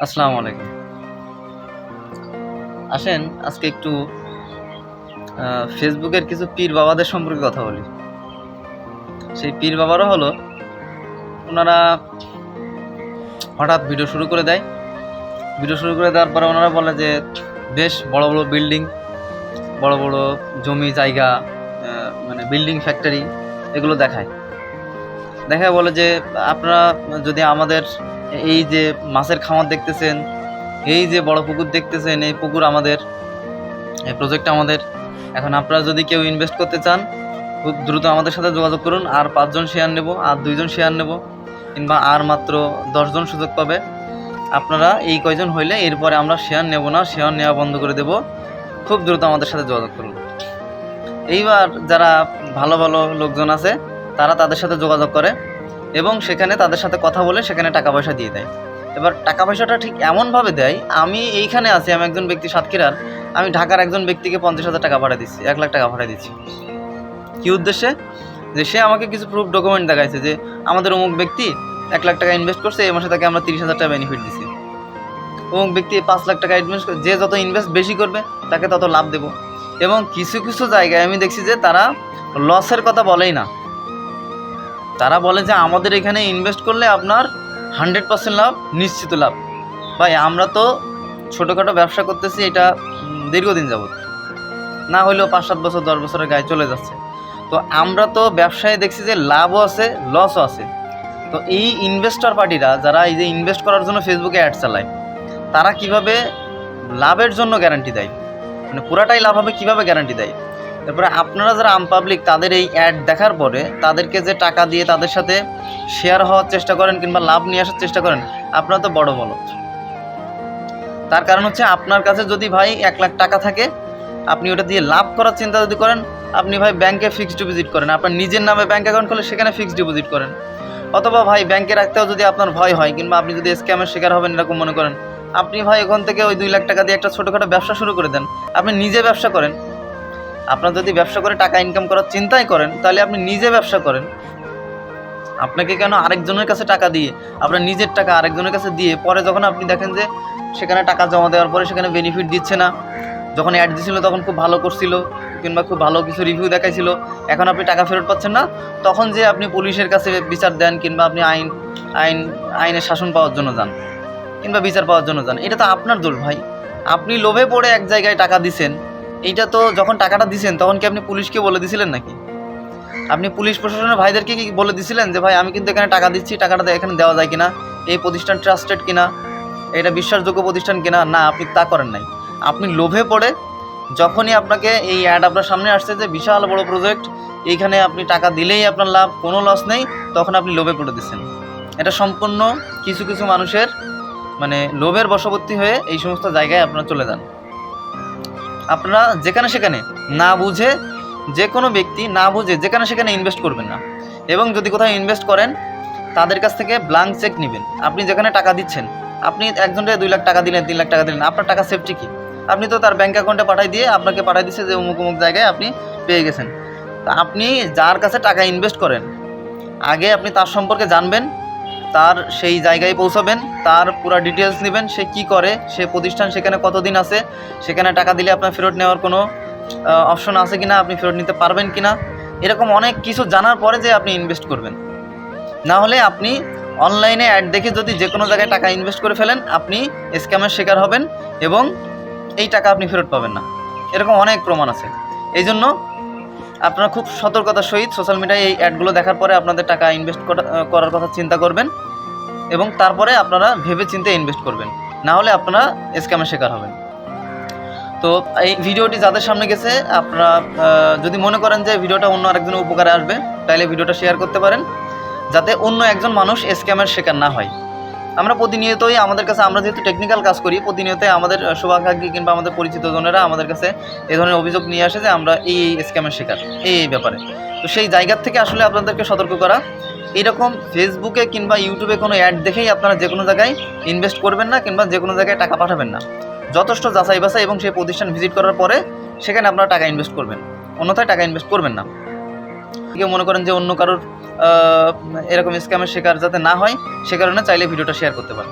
আসসালামু আলাইকুম। আসেন আজকে একটু ফেসবুকের কিছু পীর বাবাদের সম্পর্কে কথা বলি। সেই পীর বাবারা হলো, ওনারা হঠাৎ ভিডিও শুরু করে দেয়। ভিডিও শুরু করে দেওয়ার পরে ওনারা বলে যে বেশ বড় বড় বিল্ডিং, বড় বড় জমি জায়গা, মানে বিল্ডিং ফ্যাক্টরি এগুলো দেখায়। বলে যে আপনারা যদি আমাদের এই যে মাছের খামার দেখতেছেন, এই যে বড় পুকুর দেখতেছেন, এই পুকুর আমাদের, এই প্রজেক্ট আমাদের। এখন আপনারা যদি কেউ ইনভেস্ট করতে চান, খুব দ্রুত আমাদের সাথে যোগাযোগ করুন। আর 5 জন শেয়ার নেব, আর 2 জন শেয়ার নেব, কিংবা আর মাত্র 10 জন সুযোগ পাবে। আপনারা এই কয়জন হইলে এরপরে আমরা শেয়ার নেব না, শেয়ার নেওয়া বন্ধ করে দেব। খুব দ্রুত আমাদের সাথে যোগাযোগ করুন। এইবার যারা ভালো ভালো লোকজন আছে তারা তাদের সাথে যোগাযোগ করে এবং সেখানে তাদের সাথে কথা বলে সেখানে টাকা পয়সা দিয়ে দেয়। এবার টাকা পয়সাটা ঠিক এমনভাবে দেয়, আমি এইখানে আছি, আমি একজন ব্যক্তি সাতক্ষীরার, আমি ঢাকার একজন ব্যক্তিকে 50,000 টাকা পাঠিয়ে দিচ্ছি, 1 লাখ টাকা পাঠিয়ে দিচ্ছি। কী উদ্দেশ্যে? যে সে আমাকে কিছু প্রুফ ডকুমেন্ট দেখাইছে যে আমাদের অমুক ব্যক্তি 1 লাখ টাকা ইনভেস্ট করছে, এই মাসে তাকে আমরা 30,000 টাকা বেনিফিট দিচ্ছি। অমুক ব্যক্তি 5 লাখ টাকা ইনভেস্ট, যে যত ইনভেস্ট বেশি করবে তাকে তত লাভ দেব। এবং কিছু কিছু জায়গায় আমি দেখছি যে তারা লসের কথা বলেই না, তারা বলে যে আমাদের এখানে ইনভেস্ট করলে আপনার 100% লাভ, নিশ্চিত লাভ। ভাই, আমরা তো ছোটোখাটো ব্যবসা করতেছি, এটা দীর্ঘদিন যাবত, না হলেও 5-7 বছর 10 বছরের গায়ে চলে যাচ্ছে। তো আমরা তো ব্যবসায় দেখছি যে লাভও আছে, লসও আছে। তো এই ইনভেস্টর পার্টিরা যারা এই যে ইনভেস্ট করার জন্য ফেসবুকে অ্যাড চালায়, তারা কিভাবে লাভের জন্য গ্যারান্টি দেয়, মানে পুরাটাই লাভ হবে কীভাবে গ্যারান্টি দেয়? তারপরে আপনারা যারা পাবলিক, তাদের এই অ্যাড দেখার পরে তাদেরকে যে টাকা দিয়ে তাদের সাথে শেয়ার হওয়ার চেষ্টা করেন কিংবা লাভ নিয়ে আসার চেষ্টা করেন, আপনারা তো বড় বলো। তার কারণ হচ্ছে আপনার কাছে যদি ভাই 1 লাখ টাকা থাকে, আপনি ওটা দিয়ে লাভ করার চিন্তা যদি করেন, আপনি ভাই ব্যাংকে ফিক্সড ডিপোজিট করেন, আপনার নিজের নামে ব্যাংক অ্যাকাউন্ট খুলে সেখানে ফিক্সড ডিপোজিট করেন। অথবা ভাই ব্যাংকে রাখতেও যদি আপনার ভয় হয় কিংবা আপনি যদি স্ক্যামের শিকার হবেন এরকম মনে করেন, আপনি ভাই ওখান থেকে ওই 2 লাখ টাকা দিয়ে একটা ছোটোখাটো ব্যবসা শুরু করে দেন। আপনি নিজে ব্যবসা করেন। আপনার যদি ব্যবসা করে টাকা ইনকাম করার চিন্তাই করেন, তাহলে আপনি নিজে ব্যবসা করেন। আপনাকে কেন আরেকজনের কাছে টাকা দিয়ে, আপনার নিজের টাকা আরেকজনের কাছে দিয়ে পরে যখন আপনি দেখেন যে সেখানে টাকা জমা দেওয়ার পরে সেখানে বেনিফিট দিচ্ছে না, যখন অ্যাড দিছিল তখন খুব ভালো করছিল কিংবা খুব ভালো কিছু রিভিউ দেখাইছিল, এখন আপনি টাকা ফেরত পাচ্ছেন না, তখন যে আপনি পুলিশের কাছে বিচার দেন কিংবা আপনি আইনের শাসন পাওয়ার জন্য যান কিংবা বিচার পাওয়ার জন্য যান, এটা তো আপনার দোষ ভাই। আপনি লোভে পড়ে এক জায়গায় টাকা দিছেন, এইটা তো যখন টাকাটা দিছেন তখন কি আপনি পুলিশকে বলে দিছিলেন নাকি? আপনি পুলিশ প্রশাসনের ভাইদেরকে কি বলে দিছিলেন যে ভাই আমি কিন্তু এখানে টাকা দিচ্ছি, টাকাটা এখানে দেওয়া যায় কিনা, এই প্রতিষ্ঠান ট্রাস্টেড কিনা, এটা বিশ্বাসযোগ্য প্রতিষ্ঠান কিনা? না, আপনি তা করেন নাই। আপনি লোভে পড়ে যখনই আপনাকে এই অ্যাড আপনার সামনে আসছে যে বিশাল বড় প্রজেক্ট, এইখানে আপনি টাকা দিলেই আপনার লাভ, কোনো লস নেই, তখন আপনি লোভে পড়ে দিচ্ছেন। এটা সম্পূর্ণ কিছু কিছু মানুষের মানে লোভের বশবর্তী হয়ে এই সমস্ত জায়গায় আপনারা চলে যান। আপনারা যেখানে সেখানে না বুঝে, যে কোনো ব্যক্তি না বুঝে যেখানে সেখানে ইনভেস্ট করবেন না। এবং যদি কোথাও ইনভেস্ট করেন, তাদের কাছ থেকে ব্ল্যাঙ্ক চেক নেবেন। আপনি যেখানে টাকা দিচ্ছেন, আপনি একজনকে 2 লাখ টাকা দিলেন, 3 লাখ টাকা দিলেন, আপনার টাকা সেফটি কি? আপনি তো তার ব্যাঙ্ক অ্যাকাউন্টে পাঠিয়ে দিয়ে আপনাকে পাঠিয়ে দিচ্ছে যে অমুক অমুক জায়গায় আপনি পেয়ে গেছেন। তা আপনি যার কাছে টাকা ইনভেস্ট করেন, আগে আপনি তার সম্পর্কে জানবেন, তার সেই জায়গায় পৌঁছাবেন, তার পুরো ডিটেলস নেবেন, সে কি করে, সে প্রতিষ্ঠান সেখানে কতদিন আছে, সেখানে টাকা দিলে আপনার ফেরত নেওয়ার কোনো অপশন আছে কিনা, আপনি ফেরত নিতে পারবেন কিনা, এরকম অনেক কিছু জানার পরে যে আপনি ইনভেস্ট করবেন। না হলে আপনি অনলাইনে অ্যাড দেখে যদি যে কোনো জায়গায় টাকা ইনভেস্ট করে ফেলেন, আপনি স্ক্যামের শিকার হবেন এবং এই টাকা আপনি ফেরত পাবেন না। এরকম অনেক প্রমাণ আছে। এই জন্য আপনারা খুব সতর্কতার সহিত সোশ্যাল মিডিয়ায় এই অ্যাডগুলো দেখার পরে আপনাদের টাকা ইনভেস্ট করার কথা চিন্তা করবেন এবং তারপরে আপনারা ভেবে চিন্তে ইনভেস্ট করবেন, না হলে আপনারা স্ক্যামের শিকার হবেন। তো এই ভিডিওটি যাদের সামনে গেছে, আপনারা যদি মনে করেন যে ভিডিওটা অন্য আরেকজনের উপকারে আসবে, তাহলে ভিডিওটা শেয়ার করতে পারেন, যাতে অন্য একজন মানুষ স্ক্যামের শিকার না হয়। আমরা প্রতিনিয়তই আমাদের কাছে, আমরা যেহেতু টেকনিক্যাল কাজ করি, প্রতিনিয়তই আমাদের শুভাকাঙ্ক্ষী কিংবা আমাদের পরিচিত জনেরা আমাদের কাছে এই ধরনের অভিযোগ নিয়ে আসে যে আমরা এই স্ক্যামের শিকার এই ব্যাপারে। তো সেই জায়গার থেকে আসলে আপনাদেরকে সতর্ক করা, এরকম ফেসবুকে কিংবা ইউটিউবে কোনো অ্যাড দেখেই আপনারা যে কোনো জায়গায় ইনভেস্ট করবেন না কিংবা যে কোনো জায়গায় টাকা পাঠাবেন না। যথেষ্ট যাচাই বাছাই এবং সেই প্রতিষ্ঠান ভিজিট করার পরে সেখানে আপনারা টাকা ইনভেস্ট করবেন, অন্যথায় টাকা ইনভেস্ট করবেন না। কেউ মনে করেন যে অন্য কারোর এরকম স্ক্যামের শিকার যাতে না হয়, সে কারণে চাইলে ভিডিওটা শেয়ার করতে পারেন।